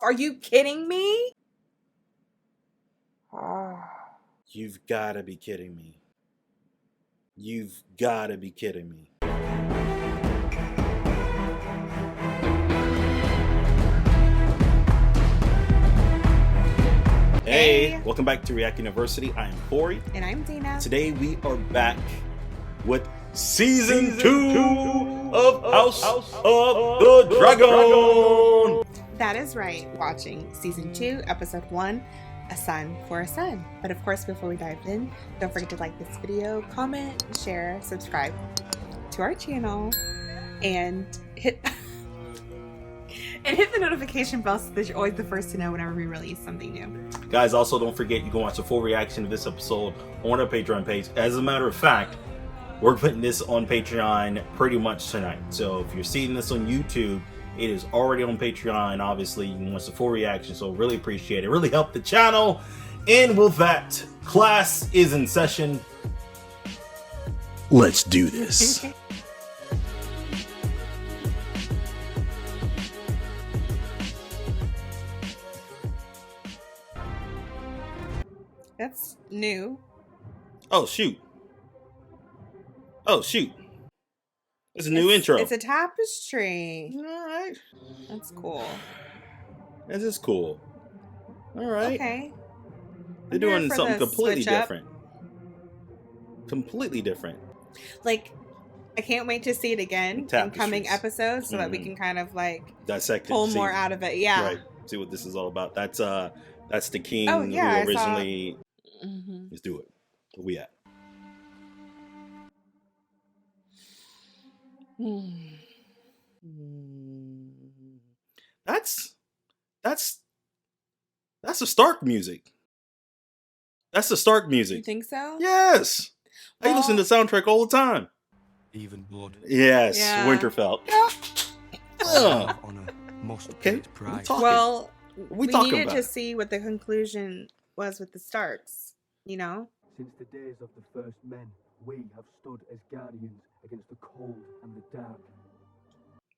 Are you kidding me? You've got to be kidding me. You've got to be kidding me. Hey, welcome back to React University. I am Corey. And I'm Dina. Today we are back with Season 2 of House of the Dragon. That is right. Watching Season 2, Episode 1, A Son for a Son. But of course, before we dive in, don't forget to like this video, comment, share, subscribe to our channel, and hit the notification bell so that you're always the first to know whenever we release something new. Guys, also don't forget you can watch the full reaction to this episode on our Patreon page. As a matter of fact, we're putting this on Patreon pretty much tonight. So if you're seeing this on YouTube, it is already on Patreon. Obviously, you can watch the full reaction, so really appreciate it. Really help the channel. And with that, class is in session. Let's do this. That's new. Oh, shoot. Oh, shoot. It's a new intro. It's a tapestry. All right. That's cool. This is cool. All right. Okay. They're doing something completely different. Completely different. Like, I can't wait to see it again in coming episodes so that we can kind of like dissect it, pull more out of it. Yeah. Right. See what this is all about. That's the king who originally. Let's do it. Where we at? That's the Stark music. That's the Stark music. You think so? Yes. I listen to the soundtrack all the time. Even blood. Yes, Yeah. Winterfell. Okay. Well, we needed to see what the conclusion was with the Starks, you know? Since the days of the first men, we have stood as guardians against the cold and the dark.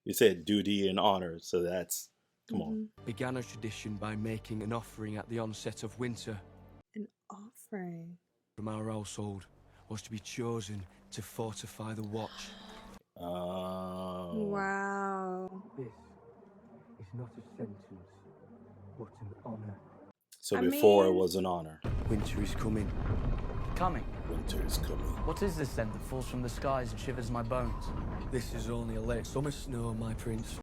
You said duty and honor, so that's... Come on. Began a tradition by making an offering at the onset of winter. An offering? From our household was to be chosen to fortify the watch. Oh. Wow. This is not a sentence, but an honor. So before it was an honor. Winter is coming. Coming? Winter is coming. What is this then that falls from the skies and shivers my bones? This is only a late summer snow, my prince.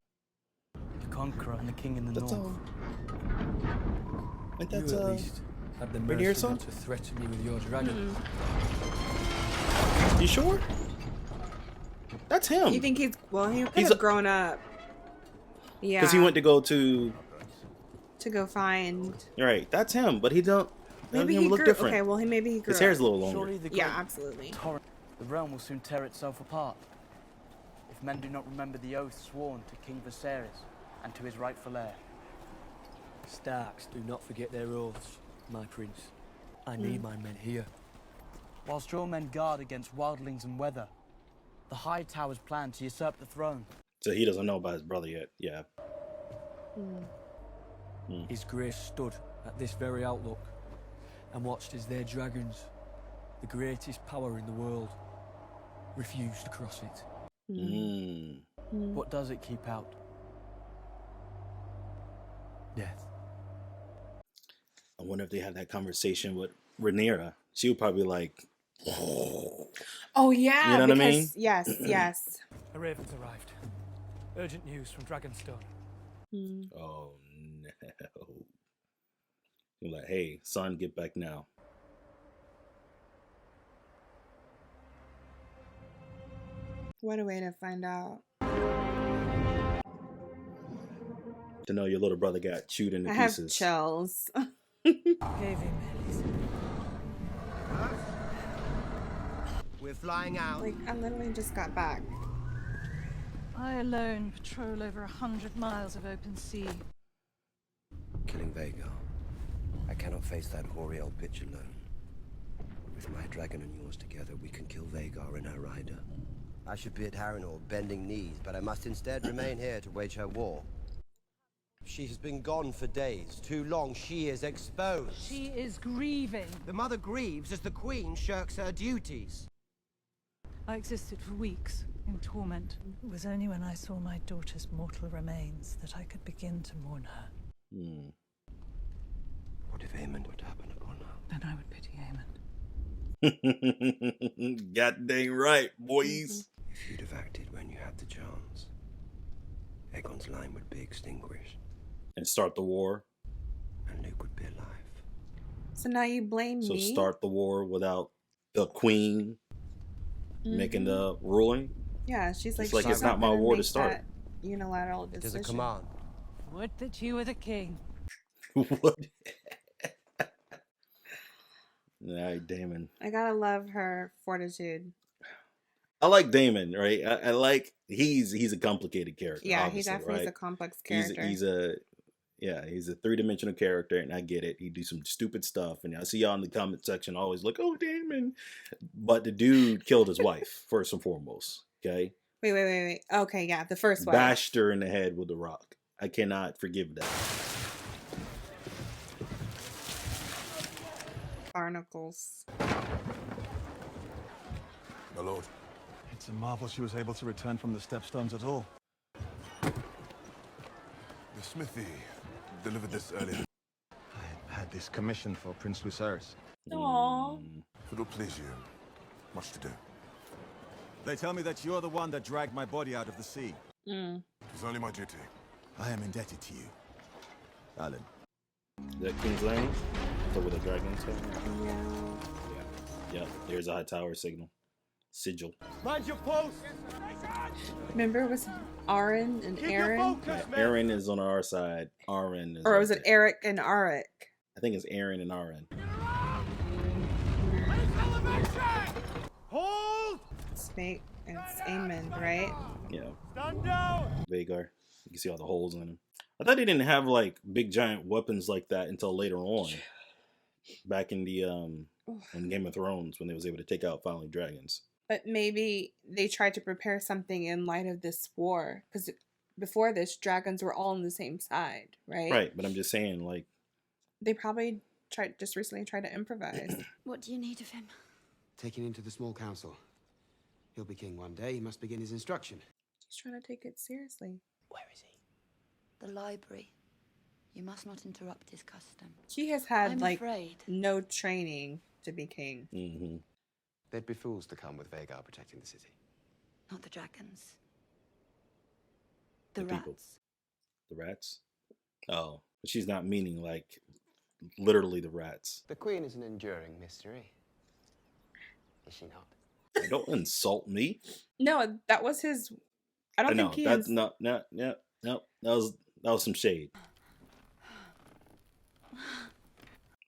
The conqueror and the king in the north. But that's you at least had the Rainier mercy song? not to threaten me with your dragon. You sure? That's him. You think he could have grown up. Yeah. Because he went to go to find. Right, that's him, but he don't. Maybe he he look grew. different. Okay, well, maybe he grew. His hair's a up. little longer. Surely the Yeah, great absolutely. torrent, the realm will soon tear itself apart. If men do not remember the oath sworn to King Viserys and to his rightful heir. Starks do not forget their oaths, my prince. I need my men here. Whilst your men guard against wildlings and weather, the High Tower's plan to usurp the throne. So he doesn't know about his brother yet. Yeah. His grace stood at this very outlook and watched as their dragons, the greatest power in the world, refused to cross it. What does it keep out? Death. I wonder if they had that conversation with Rhaenyra. She would probably like... Oh, yeah. You know what I mean? Yes, yes. A raven's arrived. Urgent news from Dragonstone. Oh, no. You're like, hey, son, get back now. What a way to find out. To know your little brother got chewed into I have pieces. chills. We're flying out. Like, I literally just got back. I alone patrol over 100 miles of open sea. Killing Vhagar. I cannot face that hoary old bitch alone. With my dragon and yours together, we can kill Vhagar and her rider. I should be at Harrenhal, bending knees, but I must instead remain here to wage her war. She has been gone for days. Too long. She is exposed. She is grieving. The mother grieves as the queen shirks her duties. I existed for weeks in torment. It was only when I saw my daughter's mortal remains that I could begin to mourn her. What if Aemon would happen upon her? Then I would pity Aemon. God dang right, boys. If you'd have acted when you had the chance, Aegon's line would be extinguished. And start the war. And Luke would be alive. So now you blame So me? start the war without the queen making the ruling. Yeah, she's like, It's like she's it's not my gonna war to make start. that unilateral It decision. is a command. Would that you were the king. What? Alright, Damon. I gotta love her fortitude. I like Damon, right? I like he's a complicated character. Yeah, he obviously, definitely is right? a complex character. He's a three-dimensional character, and I get it. He do some stupid stuff, and I see y'all in the comment section always like, "Oh, Damon," but the dude killed his wife first and foremost. Okay. Wait. Okay, yeah, the first one. Bashed her in the head with a rock. I cannot forgive that. Barnacles. My lord. It's a marvel she was able to return from the stepstones at all. The smithy delivered this earlier. I had this commission for Prince Lucerys. Aww. If it'll please you, much to do. They tell me that you're the one that dragged my body out of the sea. It was only my duty. I am indebted to you, Alan. Is that King's Landing? Over the Dragonstone? Yeah. There's a high tower signal. Sigil. Mind your post! Remember, it was Aaron and Aaron? Yeah, Aaron is on our side. Aaron is. Or right was it there. Eric and Arik? I think it's Aaron and Aaron. Hold! It's Aemon, right? Yeah. Stand down! Vhagar. You can see all the holes in him. I thought they didn't have like big giant weapons like that until later on. Back in the in Game of Thrones when they was able to take out finally dragons. But maybe they tried to prepare something in light of this war. Because before this, dragons were all on the same side, right? Right, but I'm just saying, like, They probably just recently tried to improvise. What do you need of him? Taken into the small council. He'll be king one day. He must begin his instruction. He's trying to take it seriously. Where is he? The library. You must not interrupt his custom. He has had, I'm like, afraid. no training to be king. mm-hmm. They'd be fools to come with Vhagar protecting the city. Not the dragons. The The people. rats. The rats? Oh, but she's not meaning like literally the rats. The Queen is an enduring mystery. Is she not? Don't insult me. No, that was his... I don't think he that's has... no. That was some shade.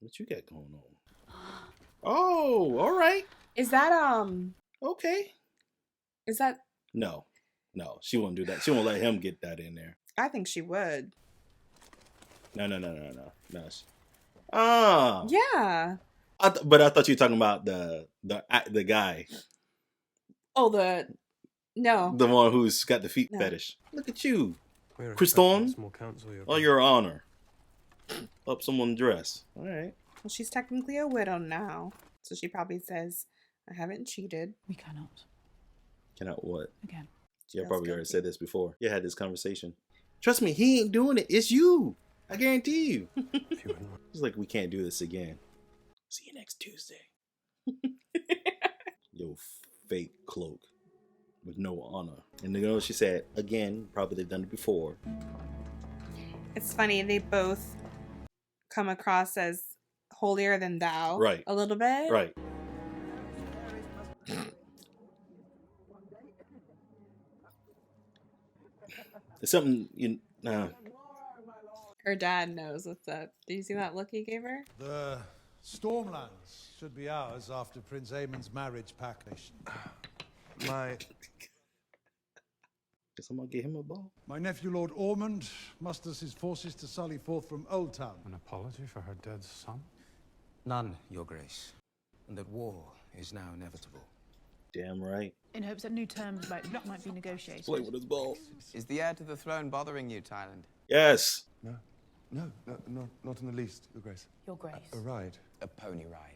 What you got going on? Oh, all right. Is that, Okay. Is that... No, she won't do that. She won't let him get that in there. I think she would. No. Ah. Yeah. But I thought you were talking about the guy. Oh, no. The one who's got the feet fetish. Look at you, Kriston. Oh, your honor. Up someone's dress. All right. Well, she's technically a widow now. So she probably says, I haven't cheated. We cannot. Cannot what? Again. Yeah, I Feels probably already guilty. said this before. You had this conversation. Trust me, he ain't doing it. It's you. I guarantee you. It's like, we can't do this again. See you next Tuesday. Yo, fake cloak with no honor. And you know what she said? Again, probably they've done it before. It's funny, they both come across as holier than thou. Right. A little bit. Right. It's something Her dad knows what's up. Do you see that look he gave her? The Stormlands should be ours after Prince Aemon's marriage pact. Guess I'm gonna get him a ball. My nephew Lord Ormond musters his forces to sally forth from Old Town. An apology for her dead son? None, Your Grace. And that war is now inevitable. Damn right. In hopes that new terms might be negotiated. Play with his ball. Is the heir to the throne bothering you, Tyland? Yes. No, not in the least, Your Grace. Your Grace. A ride. A pony ride.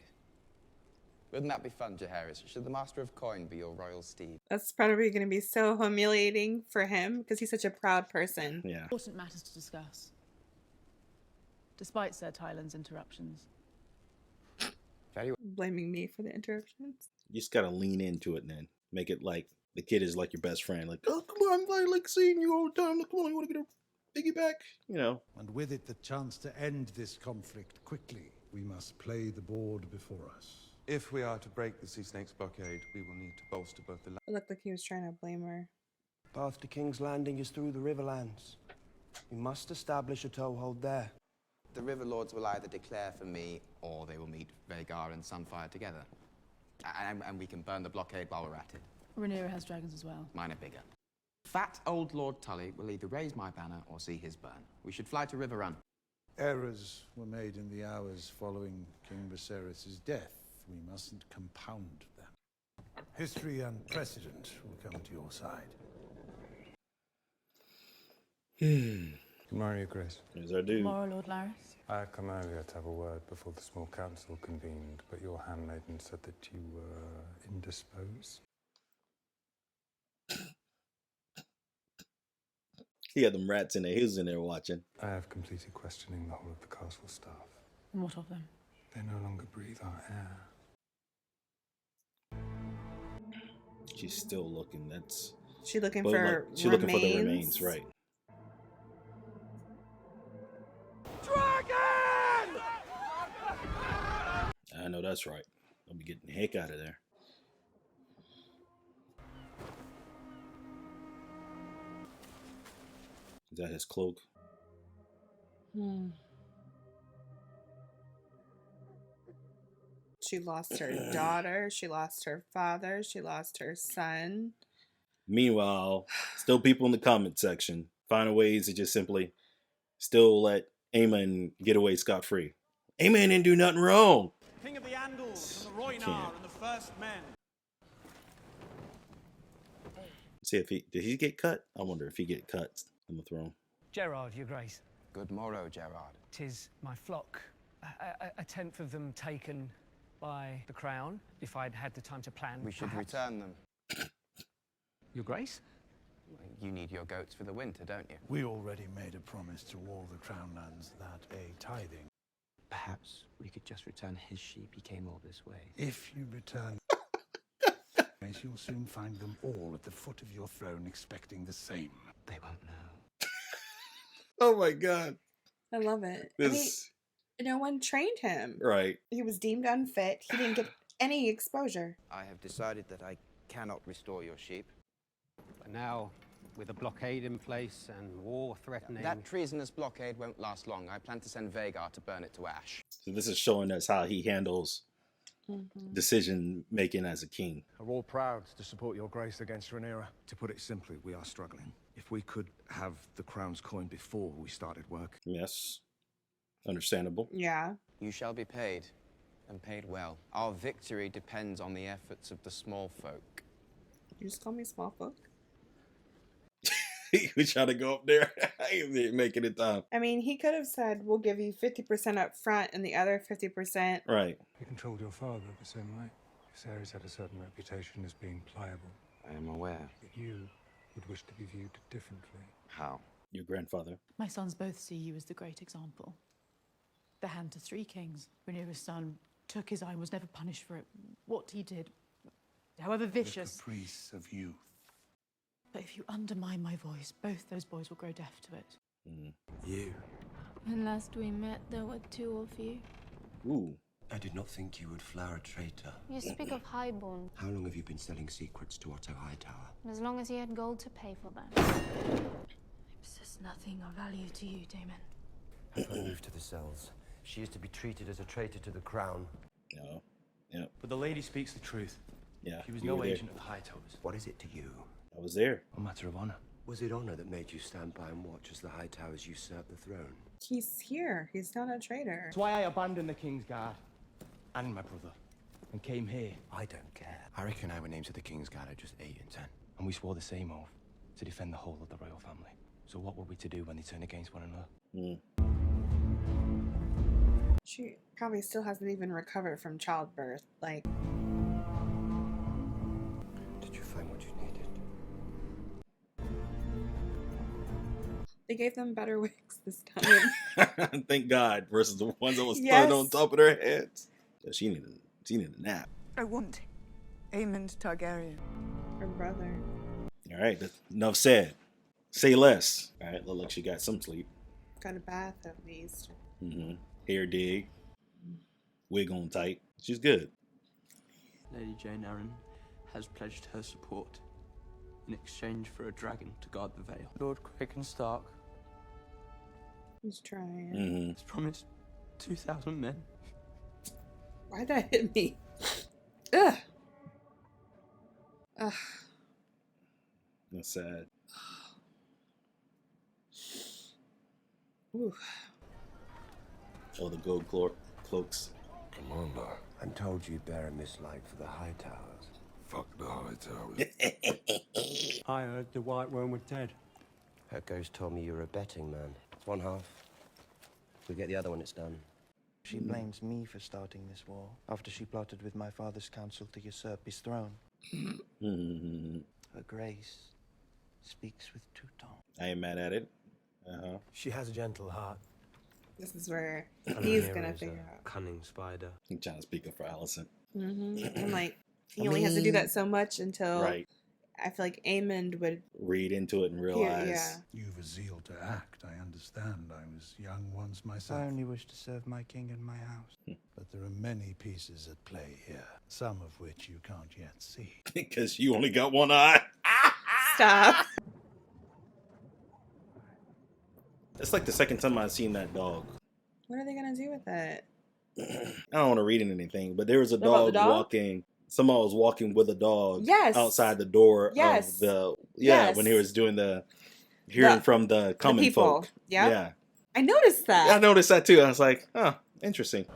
Wouldn't that be fun, Jaehaerys? Should the Master of Coin be your royal steed? That's probably going to be so humiliating for him because he's such a proud person. Yeah. Important matters to discuss. Despite Sir Tyland's interruptions. Very well. Blaming me for the interruptions. You just gotta lean into it and then make it like the kid is like your best friend. Like, oh, come on, I like seeing you all the time. Come on, you want to get a piggyback? You know. And with it the chance to end this conflict quickly, we must play the board before us. If we are to break the Sea Snake's blockade, we will need to bolster both the It looked like he was trying to blame her. Path to King's Landing is through the Riverlands. We must establish a toehold there. The River Lords will either declare for me, or they will meet Vhagar and Sunfire together. And we can burn the blockade while we're at it. Rhaenyra has dragons as well. Mine are bigger. Fat old Lord Tully will either raise my banner or see his burn. We should fly to River Run. Errors were made in the hours following King Viserys' death. We mustn't compound them. History and precedent will come to your side. Good morning, Your Grace. Here's our dude. Tomorrow, Lord Larys. I had come earlier to have a word before the small council convened, but your handmaiden said that you were indisposed. He had them rats in there. He was in there watching. I have completed questioning the whole of the castle staff. And what of them? They no longer breathe our air. She's still looking. That's. She's looking but for she's looking for the remains, right? Dragon! I know that's right. I'll be getting the heck out of there. Is that his cloak? She lost her daughter. She lost her father. She lost her son. Meanwhile, still people in the comment section finding ways to just simply still let Aemon get away scot-free. Aemon didn't do nothing wrong. King of the Andals and the Rhoynar and the First Men. See if did he get cut? I wonder if he get cut on the throne. Gerard, Your Grace. Good morrow, Gerard. 'Tis my flock. A tenth of them taken by the crown. If I'd had the time to plan, We should perhaps. return them. Your Grace? You need your goats for the winter, don't you? We already made a promise to all the crown lands that a tithing. Perhaps we could just return his sheep. He came all this way. If you return, you'll soon find them all at the foot of your throne expecting the same. They won't know. Oh my god. I love it. This No one trained him. right. He was deemed unfit. He didn't get any exposure. I have decided that I cannot restore your sheep. But now, with a blockade in place and war threatening... That treasonous blockade won't last long. I plan to send Vhagar to burn it to ash. So this is showing us how he handles decision making as a king. We're all proud to support your grace against Rhaenyra. To put it simply, we are struggling. If we could have the crown's coin before we started work. Yes. Understandable. Yeah. You shall be paid, and paid well. Our victory depends on the efforts of the small folk. You just call me small folk? He was trying to go up there. He ain't making it time. I mean, he could have said, we'll give you 50% up front and the other 50%. Right. You controlled your father the same way. Viserys had a certain reputation as being pliable. I am aware. But you would wish to be viewed differently. How? Your grandfather. My sons both see you as the great example. The hand to 3 kings. Rhaenyra's son took his eye and was never punished for it. What he did, however vicious. The caprice of youth. But if you undermine my voice, both those boys will grow deaf to it. You. When last we met, there were 2 of you. Ooh. I did not think you would flower a traitor. You speak of highborn. How long have you been selling secrets to Otto Hightower? As long as he had gold to pay for them. I possess nothing of value to you, Damon. If I move to the cells, she is to be treated as a traitor to the crown. No. Yep. But the lady speaks the truth. Yeah. She was you no were there. agent of Hightower's. What is it to you? I was there. A matter of honor. Was it honor that made you stand by and watch as the Hightowers usurped the throne? He's here. He's not a traitor. That's why I abandoned the King's Guard and my brother and came here. I don't care. I reckon our names of the King's Guard are just 8 and 10. And we swore the same oath to defend the whole of the royal family. So what were we to do when they turn against one another? She probably still hasn't even recovered from childbirth. Like, Did you find what you needed? they gave them better wigs this time. Thank God, versus the ones that was Yes. thrown on top of their heads. Yeah, she needed a nap. I want Aemond Targaryen. Her brother. All right, that's enough said. Say less. All right, look like she got some sleep. Got a bath at least. Hair dig. Wig on tight. She's good. Lady Jane Arryn has pledged her support in exchange for a dragon to guard the Vale. Lord Cragen Stark He's trying. has promised 2,000 men. Why'd that hit me? Ugh. Ugh. That's sad. Ooh. Oh, the gold cloaks. Commander, I'm told you bear a mislike for the High Towers. Fuck the High Towers. I heard the White Worm was dead. Her ghost told me you're a betting man. It's one half. We get the other when it's done. She blames me for starting this war, after she plotted with my father's council to usurp his throne. Her grace speaks with two tongues. I ain't mad at it. She has a gentle heart. This is where And he's her gonna is a figure out. cunning spider. I'm trying to speak up for Allison. And like, he only has to do that so much until Right. I feel like Aemond would Read into it and realize. yeah. You've a zeal to act, I understand. I was young once I myself. only wish to serve my king and my house. But there are many pieces at play here, some of which you can't yet see. Because you only got one eye. Stop. It's like the second time I've seen that dog. What are they gonna do with it? I don't want to read anything, but there was a About the dog dog? walking. Someone was walking with a dog Yes. outside the door Yes. of the Yes. when he was doing the hearing from the common people. folk. Yep. Yeah. I noticed that. I noticed that too. I was like, huh, interesting.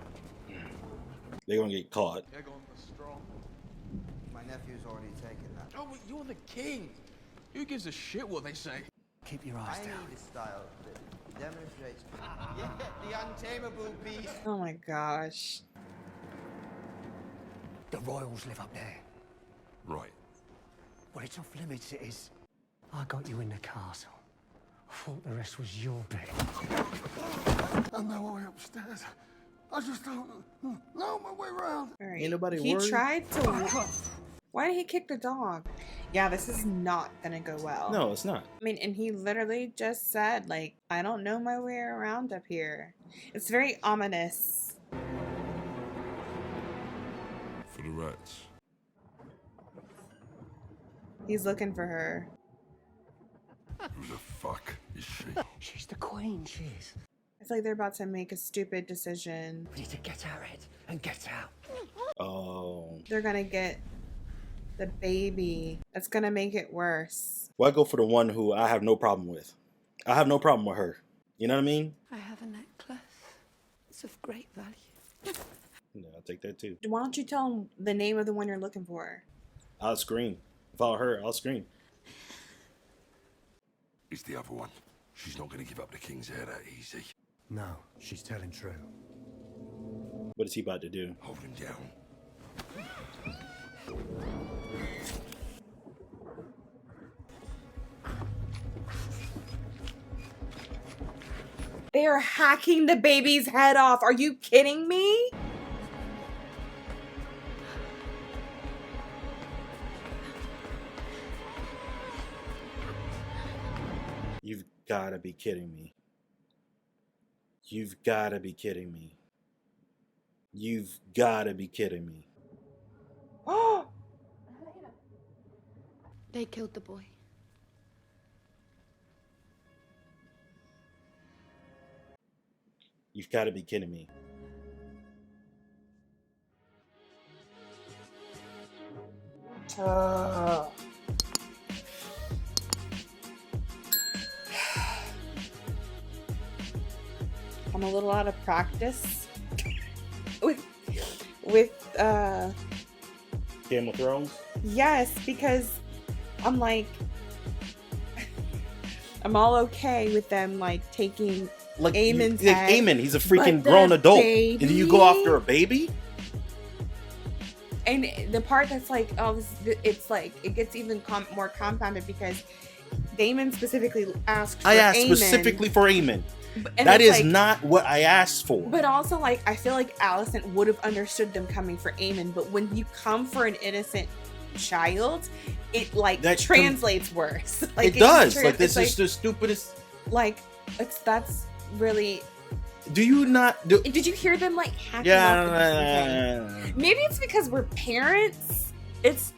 They're gonna get caught. Aegon was strong. My nephew's already taken that. Oh, but you're the king. Who gives a shit what they say? Keep your eyes I down. need a style that demonstrates the untamable beast. Oh my gosh. The royals live up there. Right. Well, it's off limits, it is. I got you in the castle. I thought the rest was your bed. I know my way upstairs. I just don't know my way around. All right. Ain't nobody He worried? tried to. Why did he kick the dog? Yeah, this is not gonna go well. No, it's not. I mean, and he literally just said, like, I don't know my way around up here. It's very ominous. For the rats. He's looking for her. Who the fuck is she? She's the queen, she is. I feel like they're about to make a stupid decision. We need to get our head and get out. Oh. They're gonna get the baby. That's gonna make it worse. Well, I go for the one who I have no problem with. I have no problem with her. You know what I mean? I have a necklace. It's of great value. Yeah, I'll take that too. Why don't you tell him the name of the one you're looking for? I'll scream. If I were her, I'll scream. It's the other one. She's not going to give up the king's heir that easy. No, she's telling true. What is he about to do? Hold him down. They are hacking the baby's head off. Are you kidding me? You've got to be kidding me. You've got to be kidding me. You've got to be kidding me. Oh! They killed the boy. You've got to be kidding me. I'm a little out of practice with Game of Thrones? yes, because I'm I'm all okay with them like taking Like Aemon's like, head, Aemon, he's a freaking but the grown adult, baby? and then you go after a baby. And the part that's like, oh, it's like it gets even more compounded because Daemon specifically asked. I asked Aemon, specifically for Aemon. and That it's is like, not what I asked for. But also, like, I feel like Alicent would have understood them coming for Aemon, but when you come for an innocent child, it like That translates worse. Like it does. just Like this it's is the stupidest. like that's really. Do you not? Did you hear them like hacking off the Yeah. Maybe it's because we're parents. It's.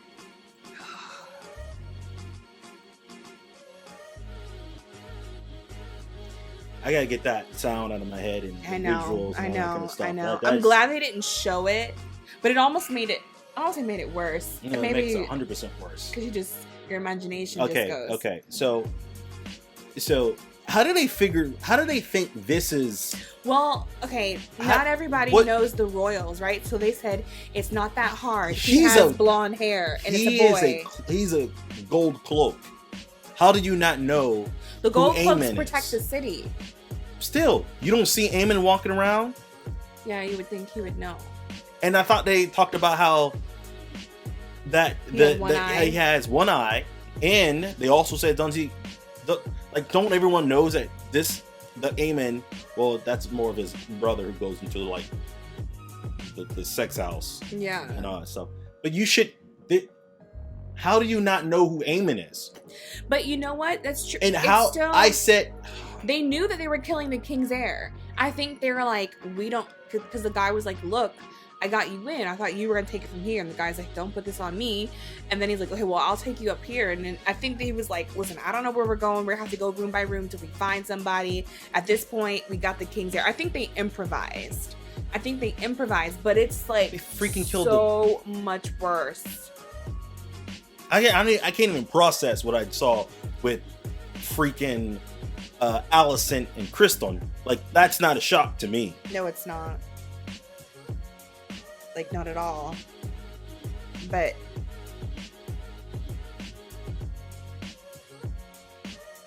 I gotta get that sound out of my head and I the know, visuals and all that kind of stuff. I know. That I'm is- glad they didn't show it, but it almost made it. Honestly, made it worse. You know, it Maybe makes it 100% worse. because your imagination Okay, just goes. okay. So how do they figure? How do they think this is? Well, okay, not everybody knows the royals, right? So they said it's not that hard. He He's has a- blonde hair and it's He a boy. he's a gold cloak. How do you not know The gold who cloaks Aemon protect is? the city. Still, you don't see Aemon walking around. Yeah, you would think he would know. And I thought they talked about how that He had one that eye. he has one eye, and they also said, don't everyone knows that the Aemon, well, that's more of his brother who goes into like the sex house, Yeah. and all that stuff. But you should. How do you not know who Aemon is? But you know what? That's true. And It's how still, I said they knew that they were killing the king's heir. I think they were like, we don't, because the guy was like, look, I got you in. I thought you were gonna take it from here. And the guy's like, don't put this on me. And then he's like, okay, well, I'll take you up here. And then I think that he was like, listen, I don't know where we're going. We're gonna have to go room by room till we find somebody. At this point, we got the king's heir. I think they improvised. But it's like they freaking killed so much worse. I can't even process what I saw with freaking Alicent and Kristen. Like, that's not a shock to me. No, it's not. Like, not at all. But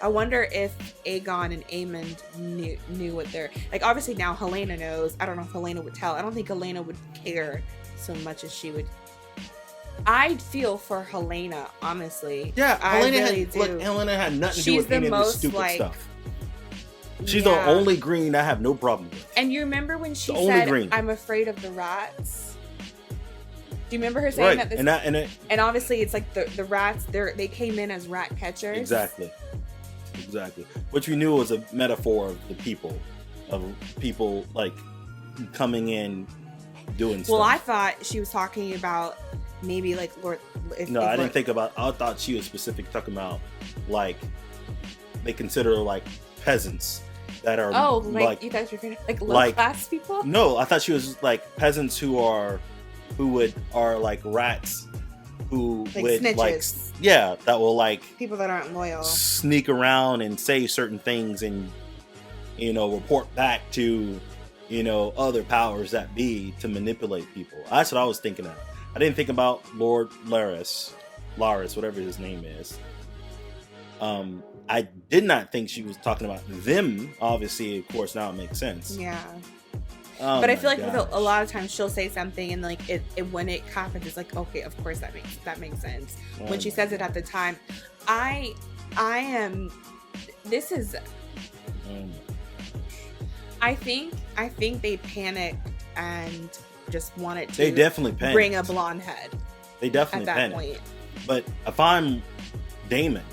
I wonder if Aegon and Aemond knew what they're like. Obviously now Helena knows. I don't know if Helena would tell. I don't think Helena would care so much as she would. I'd feel for Helena, honestly. Yeah, Helena Helena had nothing to do She's with the any of this most, stupid like, stuff. She's the only green I have no problem with. And you remember when she The only said, green. "I'm afraid of the rats." Do you remember her saying Right, that? And obviously, it's like the rats. They came in as rat catchers. Exactly. Which we knew was a metaphor of people like coming in, doing stuff. Well, I thought she was talking about maybe like Lord. I didn't think about. I thought she was specifically talking about like they consider like peasants that are like you guys were like low class people. No, I thought she was like peasants who are like rats who Like would snitches. like that will like People that aren't loyal. sneak around and say certain things and report back to other powers that be to manipulate people. That's what I was thinking of. I didn't think about Lord Laris, whatever his name is. I did not think she was talking about them. Obviously, of course, now it makes sense. Yeah. Oh But I my feel like gosh. a lot of times she'll say something and like it when it happens, it's like, okay, of course that makes sense. Oh When she my says it at the time, I am. This is. I think they panicked and just wanted to. They definitely panicked. Bring a blonde head. They definitely at that panicked. point. But if I'm Damon,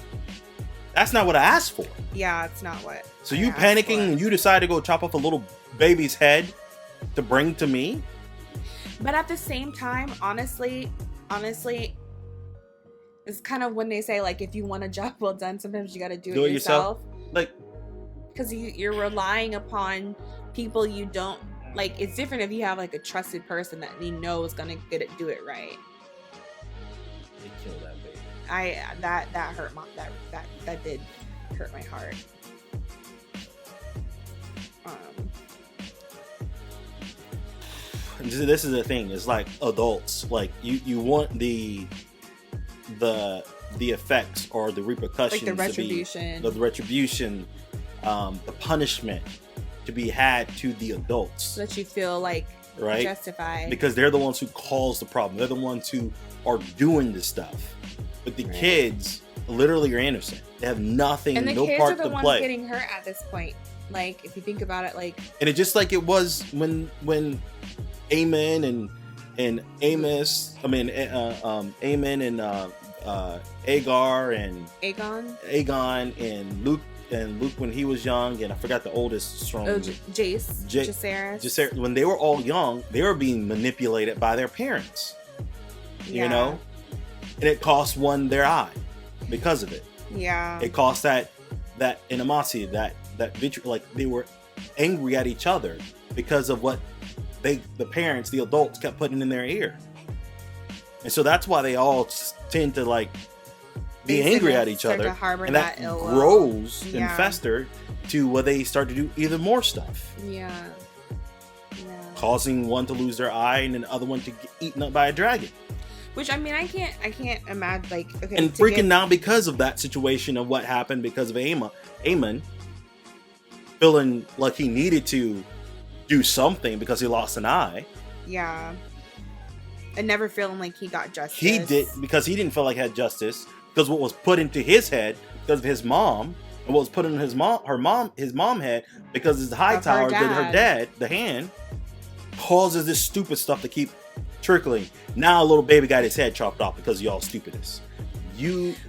that's not what I asked for. Yeah, it's not what. So I you asked panicking for. and you decide to go chop off a little baby's head to bring to me? But at the same time, honestly, it's kind of when they say like, if you want a job well done, sometimes you got to do it yourself. Like, because you're relying upon people you don't like. It's different if you have like a trusted person that you know is gonna do it right. They kill that baby. That hurt that did hurt my heart. This is the thing. It's like adults. Like you want the the effects or the repercussions, like the retribution, the punishment to be had to the adults, so that you feel like justified, because they're the ones who cause the problem. They're the ones who are doing this stuff, but the kids literally are innocent. They have nothing, and the no kids part are the to ones play. getting hurt at this point. Like, if you think about it, like, And it's just like it was when Aemon and Amos, Aemon and Agar and Aegon and Luke when he was young, and I forgot the oldest strong. Jacaerys. When they were all young, they were being manipulated by their parents. Yeah. You know, and it cost one their eye because of it. Yeah. It cost that animosity, that vitriol. Like, they were angry at each other because of what the parents, the adults, kept putting in their ear. And so that's why they all tend to like be angry at each other, and that grows and fester to where they start to do even more stuff. Yeah. Causing one to lose their eye and the other one to get eaten up by a dragon. Which, I mean, I can't imagine, like, okay. And freaking now because of that situation of what happened because of Aemon feeling like he needed to do something because he lost an eye. Yeah. And never feeling like he got justice. He did, because he didn't feel like he had justice, because what was put into his head because of his mom, and what was put in his mom head because his high tower, her dad, the hand, causes this stupid stuff to keep trickling. Now a little baby got his head chopped off because y'all stupidness.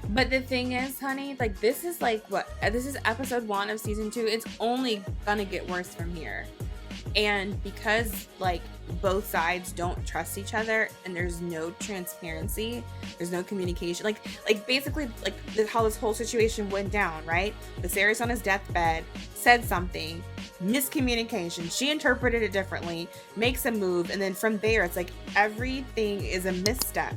But the thing is, honey, like, this is like this is episode 1 of season 2. It's only gonna get worse from here. And because, like, both sides don't trust each other and there's no transparency, there's no communication, like basically, like, how this whole situation went down, right? Viserys on his deathbed said something, miscommunication, she interpreted it differently, makes a move, and then from there it's like everything is a misstep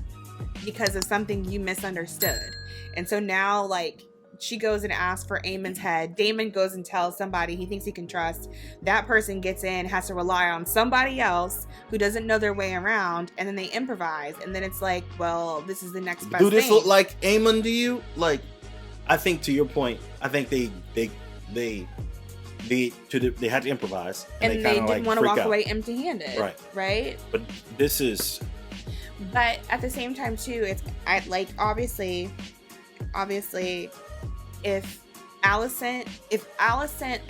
because of something you misunderstood. And so now, like, she goes and asks for Aemon's head. Daemon goes and tells somebody he thinks he can trust. That person gets in, has to rely on somebody else who doesn't know their way around, and then they improvise. And then it's like, well, this is the next best thing. Do this look like Aemon to you? Like, I think, to your point, I think they had to improvise, and they didn't want to walk away empty-handed. Right. But this is. But at the same time, too, obviously, if Alicent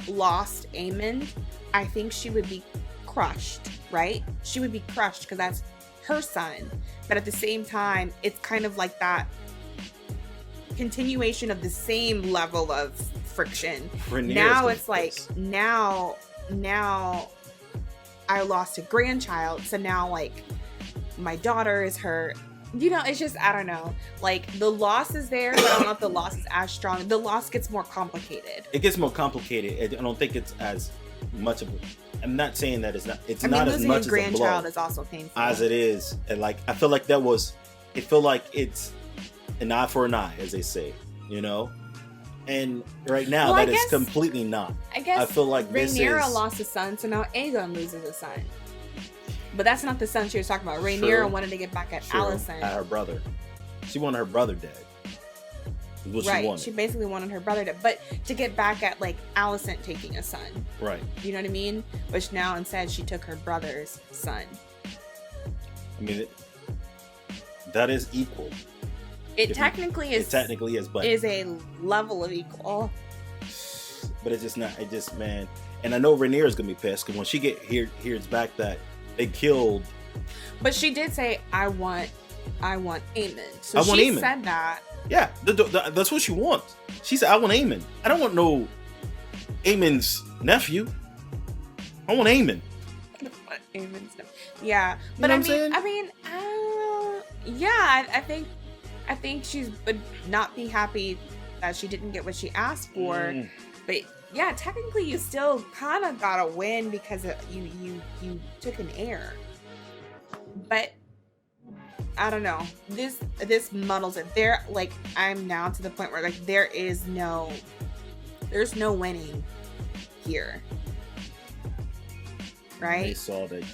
lost Aemon, I think she would be crushed, right? She would be crushed because that's her son. But at the same time, it's kind of like that continuation of the same level of friction. Now it's like, now I lost a grandchild, so now, like, my daughter is her. You know, it's just, I don't know. Like, the loss is there, but I don't know if the loss is as strong. The loss gets more complicated. It gets more complicated. I don't think it's as much of. I'm not saying that it's not. It's not as much as a blow. Losing a grandchild is also painful. As it is, and like, I feel like that was. It feel like it's an eye for an eye, as they say. You know, and right now that is completely not. I guess I feel like Rhaenyra lost a son, so now Aegon loses a son. But that's not the son she was talking about. Rhaenyra wanted to get back at Alicent. At her brother. She wanted her brother dead. What she wanted. She basically wanted her brother dead. But to get back at, like, Alicent taking a son. Right. You know what I mean? Which now instead she took her brother's son. I mean, that is equal. It technically is, but is a level of equal. But it's just not. It just, man. And I know Rhaenyra's gonna be pissed because when she hears back that they killed. But she did say, I want Aemon. So she said that. Yeah, that's what she wants. She said, I want Aemon. I don't want no Aemon's nephew. I want Aemon. Aemon's nephew. Yeah. But I mean, I think she would not be happy that she didn't get what she asked for. But yeah, technically you still kind of got a win because you took an heir. But I don't know. This muddles it. I'm now to the point where, like, there's no winning here. Right? They saw that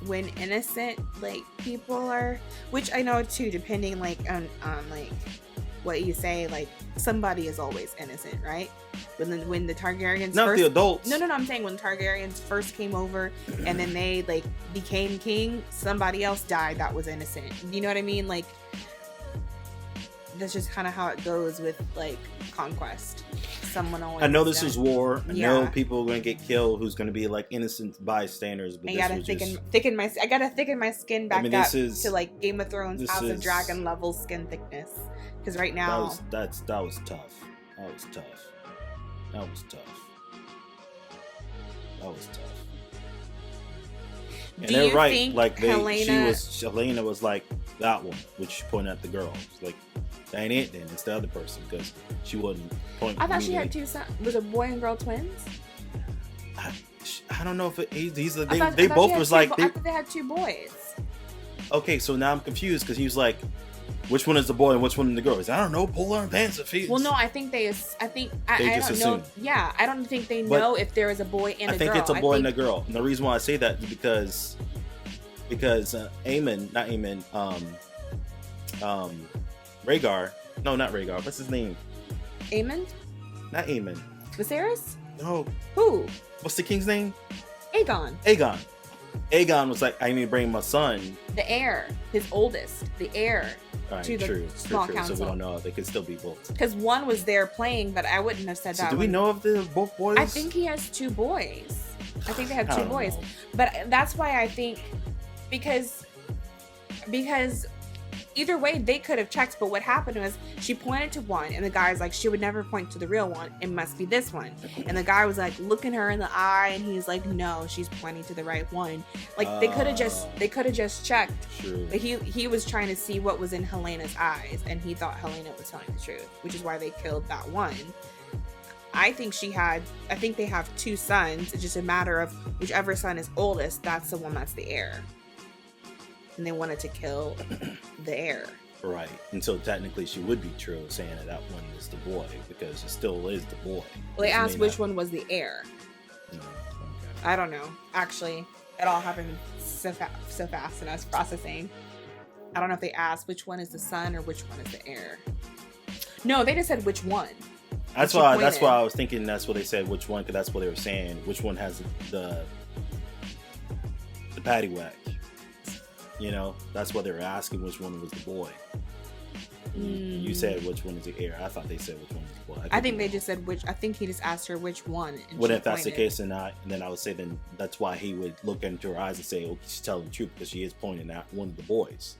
when innocent, like, people are, which I know too, depending, like, on like what you say, like somebody is always innocent, right? When the Targaryens not first, the adults. No, I'm saying when the Targaryens first came over and then they like became king, somebody else died that was innocent. You know what I mean? Like that's just kind of how it goes with like conquest. Someone always. I know this is war. I know Yeah. people are going to get killed who's going to be like innocent bystanders. But I gotta thicken my skin back up to like Game of Thrones House of Dragon level skin thickness. Because right now that was tough. That was tough. And they're right. Like Helena was like that one, which pointed at the girl. It's like that ain't it. Then it's the other person because she wasn't pointing. I thought she had two sons. Was it boy and girl twins? I don't know if they I both was like. I thought they had two boys. Okay, so now I'm confused because he was like, which one is the boy and which one is the girl? He's, I don't know, polar and pants. Well, no, I think I don't assume. know. Yeah, I don't think they know if there is a boy and a girl. I think it's a boy and a girl. And the reason why I say that is because Rhaegar. No, not Rhaegar. What's his name? Aemon? Not Aemon. Viserys? No. Who? What's the king's name? Aegon. Aegon was like, I need to bring my son. The heir. His oldest. The heir. Right, to the small council. So we don't know. They could still be both. Because one was there playing, but I wouldn't have said that. Do we know if they're both boys? I think he has two boys. I think they have two boys. know. But that's why I think because either way they could have checked, but what happened was she pointed to one and the guy's like, she would never point to the real one, it must be this one. And the guy was like looking her in the eye and he's like, no, she's pointing to the right one. Like they could have just checked. True. But he was trying to see what was in Helena's eyes and he thought Helena was telling the truth, which is why they killed that one. I think they have two sons. It's just a matter of whichever son is oldest, that's the one that's the heir. And they wanted to kill the heir. Right. And so technically she would be true saying that one is the boy because it still is the boy. Well, they asked which one was the heir. Okay. I don't know. Actually, it all happened so fast in us processing. I don't know if they asked which one is the son or which one is the heir. No, they just said which one. That's why I was thinking that's what they said, which one, because that's what they were saying. Which one has the patty whack. You know, that's what they were asking, which one was the boy. You said which one is the heir. I thought they said which one was the boy. I think they just said which. I think he just asked her which one. And well, if that's the case, then I would say then that's why he would look into her eyes and say, "Oh, she's telling the truth," because she is pointing at one of the boys.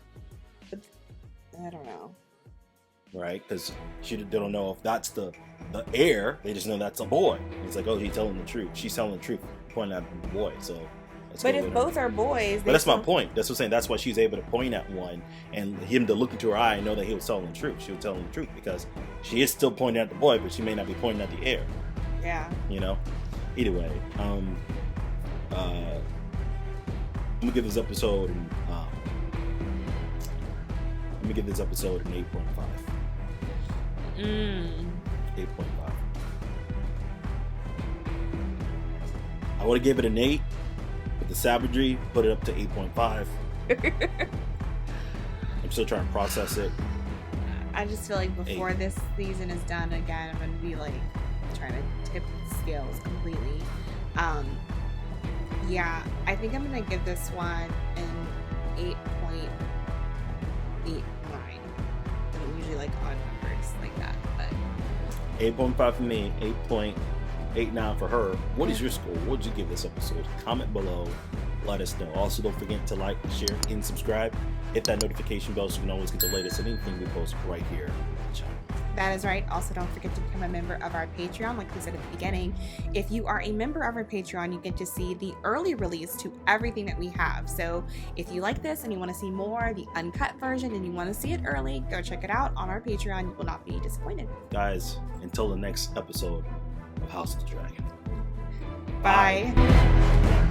But I don't know. Right? Because they don't know if that's the heir. They just know that's a boy. It's like, oh, he's telling the truth. She's telling the truth, pointing at the boy. So. But if both are boys, but that's my point. That's what I'm saying. That's why she's able to point at one and him to look into her eye and know that he was telling the truth. She was telling the truth because she is still pointing at the boy, but she may not be pointing at the heir. Yeah. You know. Either way, I'm gonna give this episode an 8.5. 8.5. I would have given it an 8. The savagery, put it up to 8.5. I'm still trying to process it. I just feel like before this season is done again, I'm gonna be like trying to tip the scales completely. Yeah, I think I'm gonna give this one an 8.89. I'm usually like odd numbers like that, but 8.5 for me, 8.89 for her. What is your score? What did you give this episode? Comment below. Let us know. Also, don't forget to like, share, and subscribe. Hit that notification bell so you can always get the latest on anything we post right here on the channel. that is right. Also, don't forget to become a member of our Patreon. Like we said at the beginning, if you are a member of our Patreon, you get to see the early release to everything that we have. So if you like this and you want to see more, the uncut version, and you want to see it early, go check it out on our Patreon. You will not be disappointed. Guys, until the next episode of House of the Dragon. Bye.